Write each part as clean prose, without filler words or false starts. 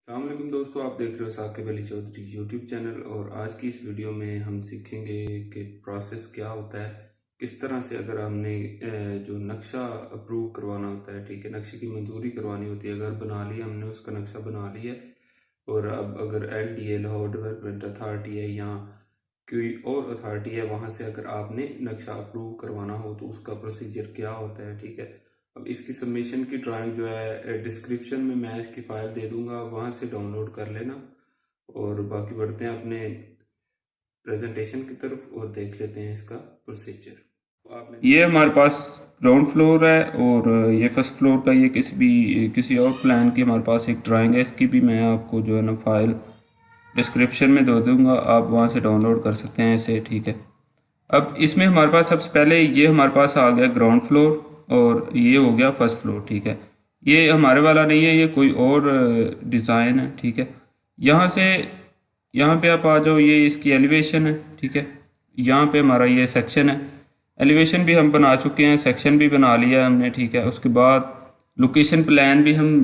अस्सलामुअलैकुम दोस्तों, आप देख रहे हो साकिब अली चौधरी यूट्यूब चैनल। और आज की इस वीडियो में हम सीखेंगे कि प्रोसेस क्या होता है, किस तरह से अगर हमने जो नक्शा अप्रूव करवाना होता है, ठीक है, नक्शे की मंजूरी करवानी होती है। अगर बना लिया हमने, उसका नक्शा बना लिया और अब अगर LDA लाहौर डेवलपमेंट अथॉरिटी है या कोई और अथॉरिटी है, वहाँ से अगर आपने नक्शा अप्रूव करवाना हो तो उसका प्रोसीजर क्या होता है, ठीक है। अब इसकी सबमिशन की ड्राइंग जो है डिस्क्रिप्शन में मैं इसकी फाइल दे दूंगा, वहाँ से डाउनलोड कर लेना। और बाकी बढ़ते हैं अपने प्रेजेंटेशन की तरफ और देख लेते हैं इसका प्रोसीजर। ये हमारे पास ग्राउंड फ्लोर है और ये फर्स्ट फ्लोर का ये किसी और प्लान की हमारे पास एक ड्राइंग है। इसकी भी मैं आपको जो है ना फाइल डिस्क्रिप्शन में दे दूँगा, आप वहाँ से डाउनलोड कर सकते हैं इसे, ठीक है। अब इसमें हमारे पास सबसे पहले ये हमारे पास आ गया ग्राउंड फ्लोर और ये हो गया फर्स्ट फ्लोर, ठीक है। ये हमारे वाला नहीं है, ये कोई और डिज़ाइन है, ठीक है। यहाँ से यहाँ पे आप आ जाओ, ये इसकी एलिवेशन है, ठीक है। यहाँ पे हमारा ये सेक्शन है, एलिवेशन भी हम बना चुके हैं, सेक्शन भी बना लिया है हमने, ठीक है। उसके बाद लोकेशन प्लान भी हम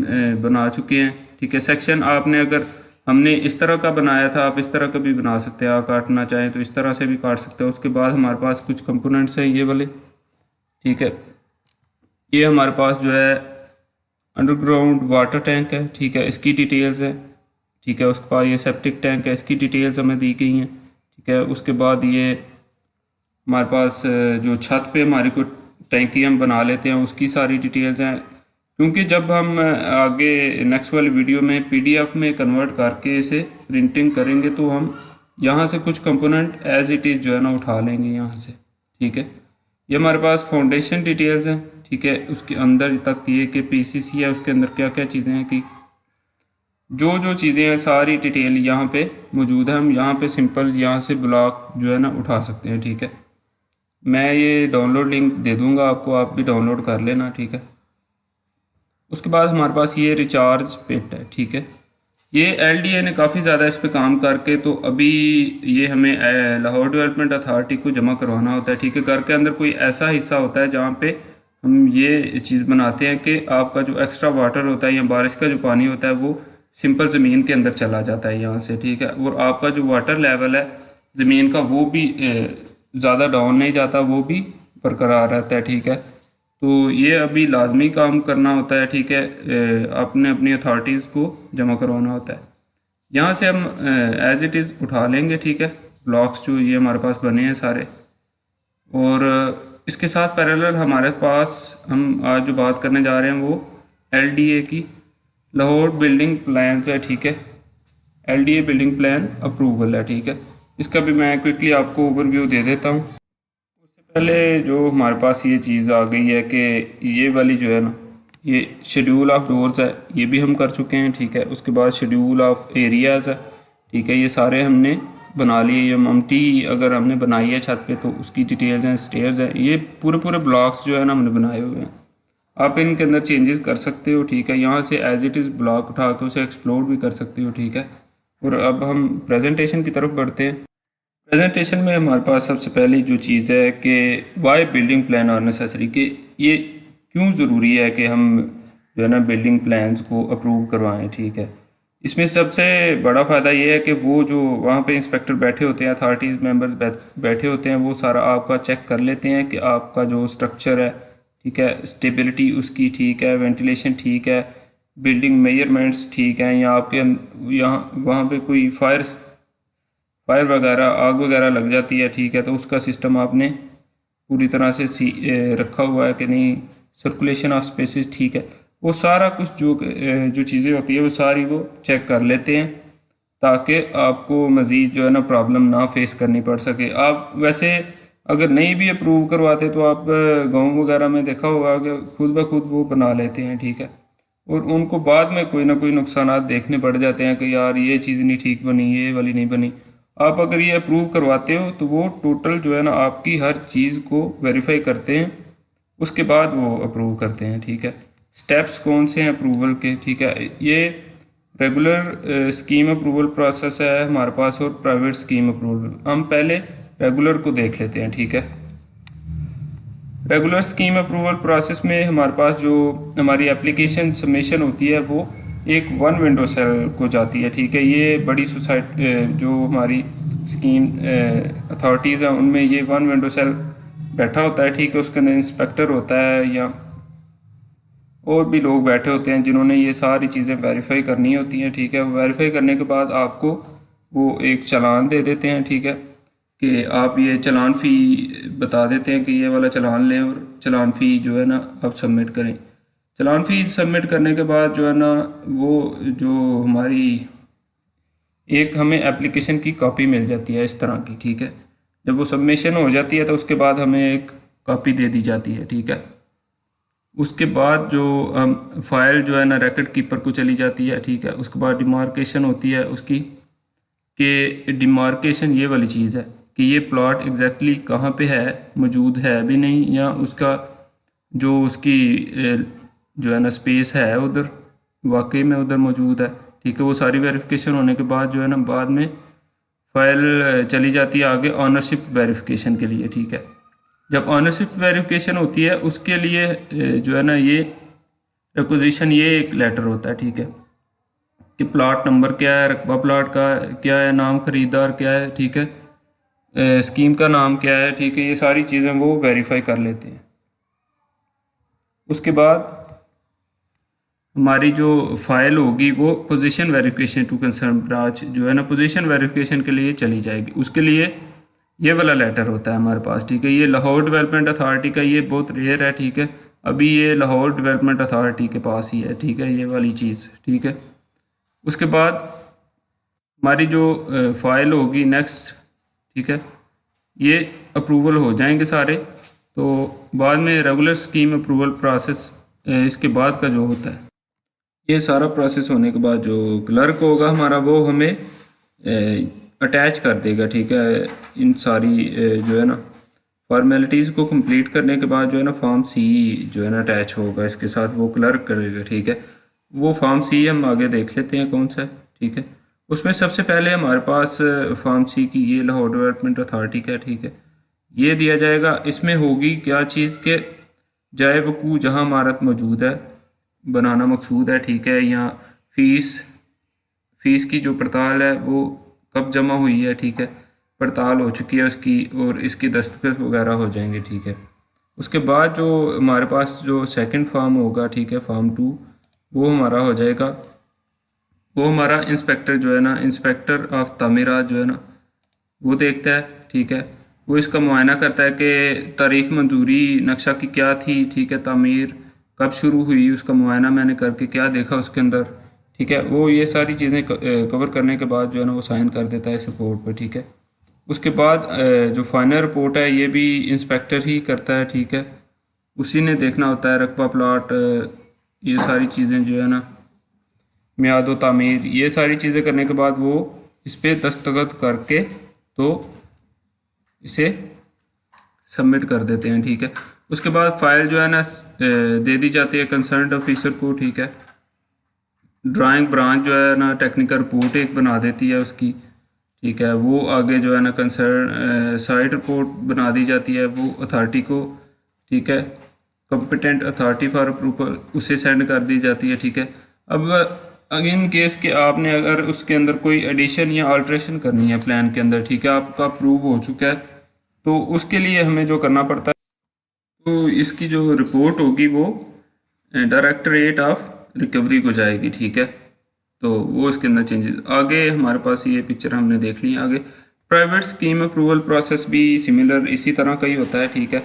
बना चुके हैं, ठीक है। सेक्शन आपने अगर हमने इस तरह का बनाया था, आप इस तरह का भी बना सकते हैं, आप काटना चाहें तो इस तरह से भी काट सकते हैं। उसके बाद हमारे पास कुछ कंपोनेंट्स हैं ये वाले, ठीक है। ये हमारे पास जो है अंडरग्राउंड वाटर टैंक है, ठीक है, इसकी डिटेल्स है, ठीक है। उसके बाद ये सेप्टिक टैंक है, इसकी डिटेल्स हमें दी गई हैं, ठीक है। उसके बाद ये हमारे पास जो छत पे हमारी कोई टैंकी हम बना लेते हैं, उसकी सारी डिटेल्स हैं। क्योंकि जब हम आगे नेक्स्ट वाली वीडियो में PDF में कन्वर्ट करके इसे प्रिंटिंग करेंगे तो हम यहाँ से कुछ कंपोनेंट एज इट इज़ जो है ना उठा लेंगे यहाँ से, ठीक है। ये हमारे पास फाउंडेशन डिटेल्स हैं, ठीक है। उसके अंदर तक ये कि PCC है, उसके अंदर क्या क्या चीज़ें हैं कि जो चीज़ें हैं सारी डिटेल यहाँ पे मौजूद है। हम यहाँ पे सिंपल यहाँ से ब्लॉक जो है ना उठा सकते हैं, ठीक है। मैं ये डाउनलोड लिंक दे दूँगा आपको, आप भी डाउनलोड कर लेना, ठीक है। उसके बाद हमारे पास ये रिचार्ज पिट है, ठीक है। ये LDA ने काफ़ी ज़्यादा इस पे काम करके तो अभी ये हमें लाहौर डेवलपमेंट अथॉरिटी को जमा करवाना होता है, ठीक है। घर के अंदर कोई ऐसा हिस्सा होता है जहाँ पे हम ये चीज़ बनाते हैं कि आपका जो एक्स्ट्रा वाटर होता है या बारिश का जो पानी होता है वो सिंपल ज़मीन के अंदर चला जाता है यहाँ से, ठीक है। और आपका जो वाटर लेवल है ज़मीन का वो भी ज़्यादा डाउन नहीं जाता, वो भी बरकरार रहता है, ठीक है। तो ये अभी लाजमी काम करना होता है, ठीक है। आपने अपनी अथॉरिटीज़ को जमा करवाना होता है। यहाँ से हम एज इट इज़ उठा लेंगे, ठीक है, ब्लॉक्स जो ये हमारे पास बने हैं सारे। और इसके साथ पैरेलल हमारे पास हम आज जो बात करने जा रहे हैं वो LDA की लाहौर बिल्डिंग प्लान्स है, ठीक है। LDA बिल्डिंग प्लान अप्रूवल है, ठीक है। इसका भी मैं क्विकली आपको ओवरव्यू दे देता हूँ। पहले जो हमारे पास ये चीज़ आ गई है कि ये वाली जो है ना, ये शेड्यूल ऑफ डोर्स है, ये भी हम कर चुके हैं, ठीक है। उसके बाद शेड्यूल ऑफ एरियाज़ है, ठीक है, ये सारे हमने बना लिए। ये ममटी अगर हमने बनाई है छत पे तो उसकी डिटेल्स हैं, स्टेयर्स हैं, ये पूरे ब्लॉक्स जो है ना हमने बनाए हुए हैं। आप इनके अंदर चेंजेस कर सकते हो, ठीक है। यहाँ से एज इट इज़ ब्लॉक उठा के उसे एक्सप्लोर भी कर सकते हो, ठीक है। और अब हम प्रेजेंटेशन की तरफ बढ़ते हैं। प्रेजेंटेशन में हमारे पास सबसे पहली जो चीज़ है कि वाई बिल्डिंग प्लान और नेसेसरी, कि ये क्यों ज़रूरी है कि हम जो है ना बिल्डिंग प्लान्स को अप्रूव करवाएं, ठीक है। इसमें सबसे बड़ा फ़ायदा ये है कि वो जो वहाँ पे इंस्पेक्टर बैठे होते हैं, अथॉरिटीज़ मेंबर्स बैठे होते हैं, वो सारा आपका चेक कर लेते हैं कि आपका जो स्ट्रक्चर है, ठीक है, स्टेबिलिटी उसकी ठीक है, वेंटिलेशन ठीक है, बिल्डिंग मेजरमेंट्स ठीक हैं, या आपके यहाँ वहाँ पे कोई फायर वगैरह आग वगैरह लग जाती है, ठीक है, तो उसका सिस्टम आपने पूरी तरह से रखा हुआ है कि नहीं, सर्कुलेशन ऑफ स्पेसेस ठीक है। वो सारा कुछ जो चीज़ें होती है वो सारी वो चेक कर लेते हैं ताकि आपको मज़ीद जो है ना प्रॉब्लम ना फेस करनी पड़ सके। आप वैसे अगर नहीं भी अप्रूव करवाते तो आप गाँव वगैरह में देखा होगा कि खुद ब खुद वो बना लेते हैं, ठीक है। और उनको बाद में कोई ना कोई नुकसानात देखने पड़ जाते हैं कि यार ये चीज़ नहीं ठीक बनी, ये वाली नहीं बनी। आप अगर ये अप्रूव करवाते हो तो वो टोटल जो है ना आपकी हर चीज़ को वेरीफाई करते हैं, उसके बाद वो अप्रूव करते हैं, ठीक है। स्टेप्स कौन से हैं अप्रूवल के, ठीक है। ये रेगुलर स्कीम अप्रूवल प्रोसेस है हमारे पास और प्राइवेट स्कीम अप्रूवल। हम पहले रेगुलर को देख लेते हैं, ठीक है। रेगुलर स्कीम अप्रूवल प्रोसेस में हमारे पास जो हमारी एप्लीकेशन सबमिशन होती है वो एक वन विंडो सेल को जाती है, ठीक है। ये बड़ी सोसाइटी जो हमारी स्कीम अथॉरिटीज़ हैं उनमें ये वन विंडो सेल बैठा होता है, ठीक है। उसके अंदर इंस्पेक्टर होता है या और भी लोग बैठे होते हैं जिन्होंने ये सारी चीज़ें वेरीफाई करनी होती हैं, ठीक है। वेरीफाई करने के बाद आपको वो एक चालान दे देते हैं, ठीक है, कि आप ये चालान फ़ी बता देते हैं कि ये वाला चालान लें और चालान फ़ी जो है ना आप सबमिट करें। चालान फ़ी सबमिट करने के बाद जो है ना वो जो हमारी एक हमें एप्लीकेशन की कॉपी मिल जाती है इस तरह की, ठीक है। जब वो सबमिशन हो जाती है तो उसके बाद हमें एक कॉपी दे दी जाती है, ठीक है। उसके बाद जो फाइल जो है ना रिकॉर्ड कीपर को चली जाती है, ठीक है। उसके बाद डिमार्केशन होती है उसकी, कि डिमार्केशन ये वाली चीज़ है कि ये प्लॉट एग्जैक्टली कहाँ पे है, मौजूद है भी नहीं, या उसका जो उसकी जो है ना स्पेस है उधर वाकई में उधर मौजूद है, ठीक है। वो सारी वेरिफिकेशन होने के बाद जो है ना बाद में फ़ाइल चली जाती है आगे ऑनरशिप वेरिफिकेशन के लिए, ठीक है। जब ऑनरशिप वेरिफिकेशन होती है उसके लिए जो है ना ये रिक्विजिशन ये एक लेटर होता है, ठीक है, कि प्लॉट नंबर क्या है, रकबा प्लॉट का क्या है, नाम खरीदार क्या है, ठीक है, स्कीम का नाम क्या है, ठीक है। ये सारी चीज़ें वो वेरीफाई कर लेते हैं। उसके बाद हमारी जो फाइल होगी वो position verification to concern branch जो है ना पोजीशन वेरिफिकेशन के लिए चली जाएगी। उसके लिए ये वाला लेटर होता है हमारे पास, ठीक है। ये लाहौर डेवलपमेंट अथॉरिटी का, ये बहुत रेयर है, ठीक है। अभी ये लाहौर डेवलपमेंट अथॉरिटी के पास ही है, ठीक है, ये वाली चीज़, ठीक है। उसके बाद हमारी जो फाइल होगी नेक्स्ट, ठीक है, ये अप्रूवल हो जाएंगे सारे। तो बाद में रेगुलर स्कीम अप्रूवल प्रोसेस इसके बाद का जो होता है, ये सारा प्रोसेस होने के बाद जो क्लर्क होगा हमारा वो हमें अटैच कर देगा, ठीक है। इन सारी जो है ना फॉर्मेलिटीज़ को कंप्लीट करने के बाद जो है ना फॉर्म सी जो है ना अटैच होगा इसके साथ, वो क्लर्क करेगा, ठीक है। वो फॉर्म सी हम आगे देख लेते हैं कौन सा है, ठीक है। उसमें सबसे पहले हमारे पास फॉर्म सी की ये लाहौर डेवलपमेंट अथॉरिटी का, ठीक है, ये दिया जाएगा। इसमें होगी क्या चीज़ के जाए वकू जहाँ इमारत मौजूद है बनाना मकसूद है, ठीक है, या फ़ीस की जो पड़ताल है वो कब जमा हुई है, ठीक है, पड़ताल हो चुकी है उसकी और इसकी दस्तखत वगैरह हो जाएंगे, ठीक है। उसके बाद जो हमारे पास जो सेकंड फॉर्म होगा, ठीक है, फॉर्म 2, वो हमारा हो जाएगा, वो हमारा इंस्पेक्टर जो है ना इंस्पेक्टर ऑफ तामीरात जो है ना वो देखता है, ठीक है। वो इसका मुआयना करता है कि तारीख मंजूरी नक्शा की क्या थी, ठीक है, तामीर कब शुरू हुई, उसका मुआयना मैंने करके क्या देखा उसके अंदर, ठीक है। वो ये सारी चीज़ें कवर करने के बाद जो है ना वो साइन कर देता है इस रिपोर्ट पर, ठीक है। उसके बाद जो फाइनल रिपोर्ट है ये भी इंस्पेक्टर ही करता है, ठीक है। उसी ने देखना होता है रकबा प्लाट, ये सारी चीज़ें जो है ना मियाद व तामीर, ये सारी चीज़ें करने के बाद वो इस पर दस्तखत करके तो इसे सबमिट कर देते हैं, ठीक है। उसके बाद फाइल जो है ना दे दी जाती है कंसर्न ऑफिसर को, ठीक है। ड्राइंग ब्रांच जो है ना टेक्निकल रिपोर्ट एक बना देती है उसकी, ठीक है। वो आगे जो है ना कंसर्न साइट रिपोर्ट बना दी जाती है वो अथॉरिटी को, ठीक है, कॉम्पिटेंट अथॉरिटी फॉर अप्रूवल उसे सेंड कर दी जाती है, ठीक है। अब इन केस के आपने अगर उसके अंदर कोई एडिशन या अल्ट्रेशन करनी है प्लान के अंदर, ठीक है, आपका अप्रूव हो चुका है, तो उसके लिए हमें जो करना पड़ता है, तो इसकी जो रिपोर्ट होगी वो डायरेक्टरेट ऑफ रिकवरी को जाएगी, ठीक है। तो वो इसके अंदर चेंजेस आगे हमारे पास ये पिक्चर हमने देख ली। आगे प्राइवेट स्कीम अप्रूवल प्रोसेस भी सिमिलर इसी तरह का ही होता है, ठीक है,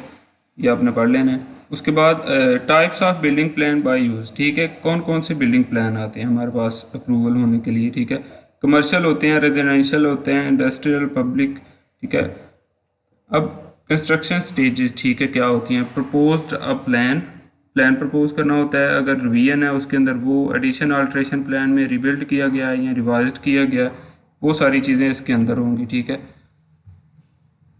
ये आपने पढ़ लेना है। उसके बाद types of building plan by use, ठीक है, कौन कौन से बिल्डिंग प्लान आते हैं हमारे पास अप्रूवल होने के लिए, ठीक है। कमर्शियल होते हैं, रेजिडेंशियल होते हैं, इंडस्ट्रियल, पब्लिक, ठीक है। अब कंस्ट्रक्शन स्टेजेस, ठीक है, क्या होती हैं। प्रपोज्ड अ प्लान प्रपोज करना होता है, अगर रिवीजन है उसके अंदर वो एडिशन अल्ट्रेशन प्लान में रिबिल्ड किया गया या रिवाइज्ड किया गया, वो सारी चीज़ें इसके अंदर होंगी, ठीक है।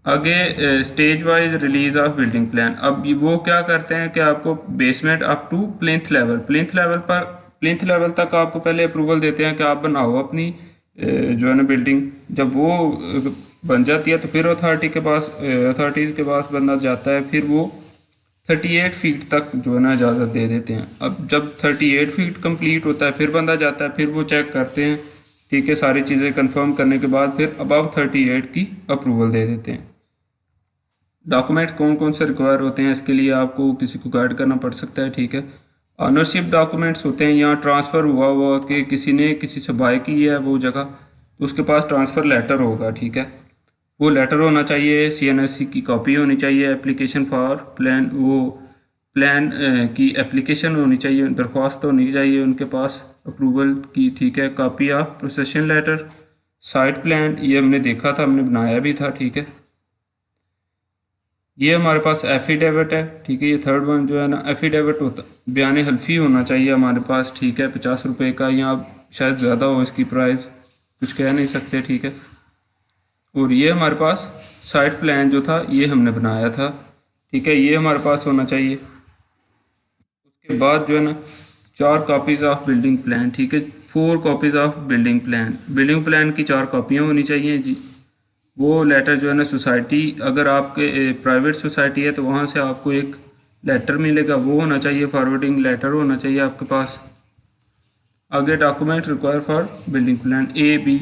आगे stage wise release of building plan, अब वो क्या करते हैं कि आपको basement up to plinth level तक आपको पहले अप्रूवल देते हैं कि आप बनाओ अपनी जो है ना बिल्डिंग। जब वो बन जाती है तो फिर अथॉरिटीज़ के पास बंदा जाता है, फिर वो 38 फीट तक जो है ना इजाज़त दे देते हैं। अब जब 38 फीट कंप्लीट होता है फिर बंदा जाता है, फिर वो चेक करते हैं, ठीक है, सारी चीज़ें कंफर्म करने के बाद फिर अबव 38 की अप्रूवल दे देते हैं। डॉक्यूमेंट कौन कौन से रिक्वायर होते हैं इसके लिए आपको किसी को गाइड करना पड़ सकता है, ठीक है। ऑनरशिप डॉक्यूमेंट्स होते हैं, यहाँ ट्रांसफ़र हुआ कि किसी ने किसी से बाय की है वो जगह, तो उसके पास ट्रांसफ़र लेटर होगा, ठीक है। वो लेटर होना चाहिए, CNSC की कॉपी होनी चाहिए, एप्लीकेशन फॉर प्लान, वो प्लान की एप्लीकेशन होनी चाहिए, दरख्वास्त होनी चाहिए उनके पास अप्रूवल की, ठीक है। Copy of possession letter, site plan, ये हमने देखा था, हमने बनाया भी था, ठीक है। ये हमारे पास एफिडेविट है, ठीक है। ये थर्ड वन जो है ना एफिडेविट होता, बयान हल्फी होना चाहिए हमारे पास, ठीक है। 50 रुपये का, या शायद ज़्यादा हो इसकी प्राइस, कुछ कह नहीं सकते, ठीक है। और ये हमारे पास साइट प्लान जो था ये हमने बनाया था, ठीक है, ये हमारे पास होना चाहिए। उसके बाद जो है ना 4 कॉपीज़ ऑफ बिल्डिंग प्लान, ठीक है, 4 copies of building plan, building plan की 4 कॉपियाँ होनी चाहिए जी। वो लेटर जो है ना सोसाइटी, अगर आपके प्राइवेट सोसाइटी है तो वहाँ से आपको एक लेटर मिलेगा, वो होना चाहिए, फॉरवर्डिंग लेटर होना चाहिए आपके पास। आगे document require for building plan, A, B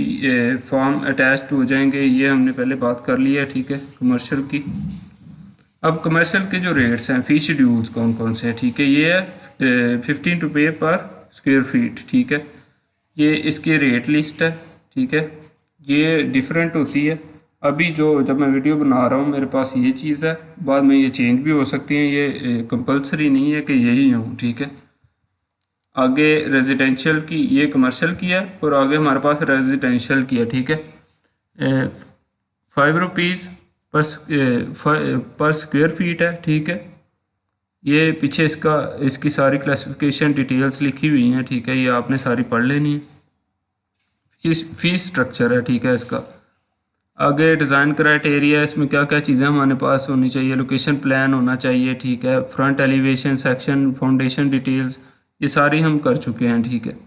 form attached हो जाएंगे, ये हमने पहले बात कर ली है, ठीक है, कमर्शियल की। अब कमर्शियल के जो रेट्स हैं, फ़ी शेड्यूल्स कौन कौन से हैं, ठीक है, ये है 15 रुपये पर स्क्वायर फीट, ठीक है। ये इसकी रेट लिस्ट है, ठीक है, ये डिफरेंट होती है। अभी जो जब मैं वीडियो बना रहा हूँ मेरे पास ये चीज़ है, बाद में ये चेंज भी हो सकती है, ये कंपलसरी नहीं है कि यही हो, ठीक है। आगे रेजिडेंशियल की, ये कमर्शियल की है, और आगे हमारे पास रेजिडेंशियल की है, ठीक है। 5 रुपीज़ पर स्क्वायर फीट है, ठीक है। ये पीछे इसकी सारी क्लासिफिकेशन डिटेल्स लिखी हुई हैं, ठीक है, ये आपने सारी पढ़ लेनी है। फीस स्ट्रक्चर है, ठीक है, इसका। आगे डिज़ाइन क्राइटेरिया, इसमें क्या क्या चीज़ें हमारे पास होनी चाहिए, लोकेशन प्लान होना चाहिए, ठीक है, front elevation, section, foundation details, ये सारी हम कर चुके हैं, ठीक है।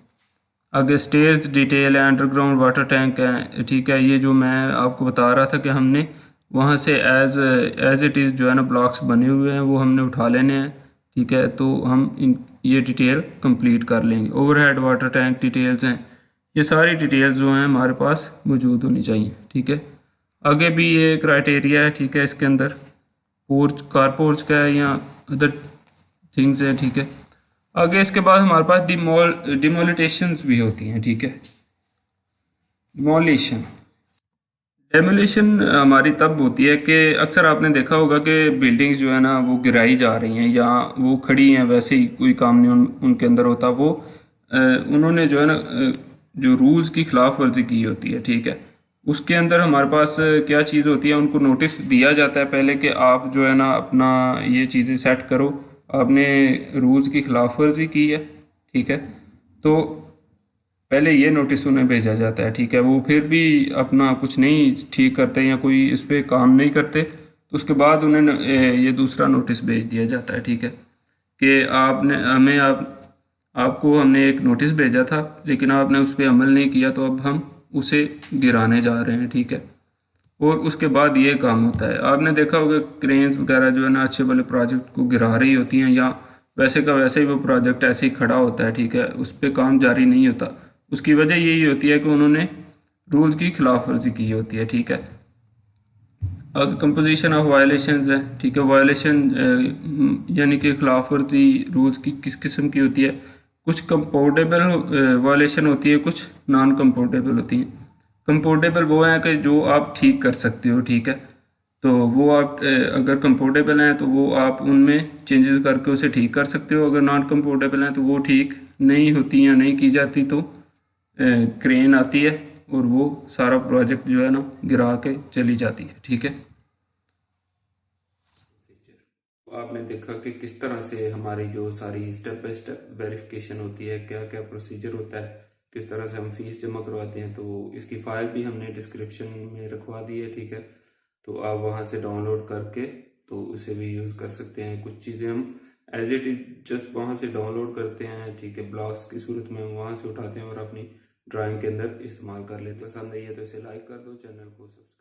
आगे स्टेयर्स डिटेल है, अंडरग्राउंड वाटर टैंक है, ठीक है, ये जो मैं आपको बता रहा था कि हमने वहाँ से एज इट इज़ जो है ना ब्लॉक्स बने हुए हैं वो हमने उठा लेने हैं, ठीक है, तो हम ये डिटेल कंप्लीट कर लेंगे। ओवरहेड वाटर टैंक डिटेल्स हैं, ये सारी डिटेल्स जो हैं हमारे पास मौजूद होनी चाहिए, ठीक है। आगे भी ये क्राइटेरिया है, ठीक है, इसके अंदर पोर्च, कार पोर्च का है या अदर थिंग्स है, ठीक है। आगे इसके बाद हमारे पास डिमोलिटेशन भी होती हैं, ठीक है। डेमोलिशन हमारी तब होती है कि अक्सर आपने देखा होगा कि बिल्डिंग्स जो है ना वो गिराई जा रही हैं या वो खड़ी हैं, वैसे ही कोई काम नहीं उनके अंदर होता, वो उन्होंने जो है ना जो रूल्स की खिलाफ वर्जी की होती है, ठीक है। उसके अंदर हमारे पास क्या चीज़ होती है, उनको नोटिस दिया जाता है पहले कि आप जो है ना अपना ये चीज़ें सेट करो, आपने रूल्स की खिलाफ वर्जी की है, ठीक है, तो पहले ये नोटिस उन्हें भेजा जाता है, ठीक है। वो फिर भी अपना कुछ नहीं ठीक करते या कोई इस पर काम नहीं करते, तो उसके बाद उन्हें ये दूसरा नोटिस भेज दिया जाता है, ठीक है, कि आपको हमने एक नोटिस भेजा था लेकिन आपने उस पर अमल नहीं किया, तो अब हम उसे गिराने जा रहे हैं, ठीक है। और उसके बाद ये काम होता है, आपने देखा होगा क्रेन्स वगैरह जो है ना अच्छे वाले प्रोजेक्ट को गिरा रही होती हैं, या वैसे का वैसे ही वो प्रोजेक्ट ऐसे ही खड़ा होता है, ठीक है, उस पर काम जारी नहीं होता। उसकी वजह यही होती है कि उन्होंने रूल्स की खिलाफ वर्जी की होती है, ठीक है। अब कंपोजिशन ऑफ वायलेशंस है, ठीक है, वायलेशन यानी कि खिलाफ वर्जी रूल्स की किस किस्म की होती है, कुछ कंपोर्टेबल वायलेशन होती है, कुछ नॉन कंपोर्टेबल होती हैं। कंपोर्टेबल वो हैं कि जो आप ठीक कर सकते हो, ठीक है, तो वो आप अगर कंपोर्टेबल हैं तो वो आप उनमें चेंजेस करके उसे ठीक कर सकते हो, अगर नॉन कंपोर्टेबल हैं तो वो ठीक नहीं होती या नहीं की जाती, तो क्रेन आती है और वो सारा प्रोजेक्ट जो है ना गिरा के चली जाती है, ठीक है। आपने देखा कि किस तरह से हमारी जो सारी स्टेप बाय स्टेप वेरिफिकेशन होती है, क्या क्या प्रोसीजर होता है, किस तरह से हम फीस जमा करवाते हैं, तो इसकी फाइल भी हमने डिस्क्रिप्शन में रखवा दी है, ठीक है, तो आप वहाँ से डाउनलोड करके तो उसे भी यूज़ कर सकते हैं। कुछ चीज़ें हम एज इट इज जस्ट वहाँ से डाउनलोड करते हैं, ठीक है, ब्लॉग्स की सूरत में वहाँ से उठाते हैं और अपनी ड्राइंग के अंदर इस्तेमाल कर लेते हैं। पसंद आई है तो इसे लाइक कर दो, चैनल को सब्सक्राइब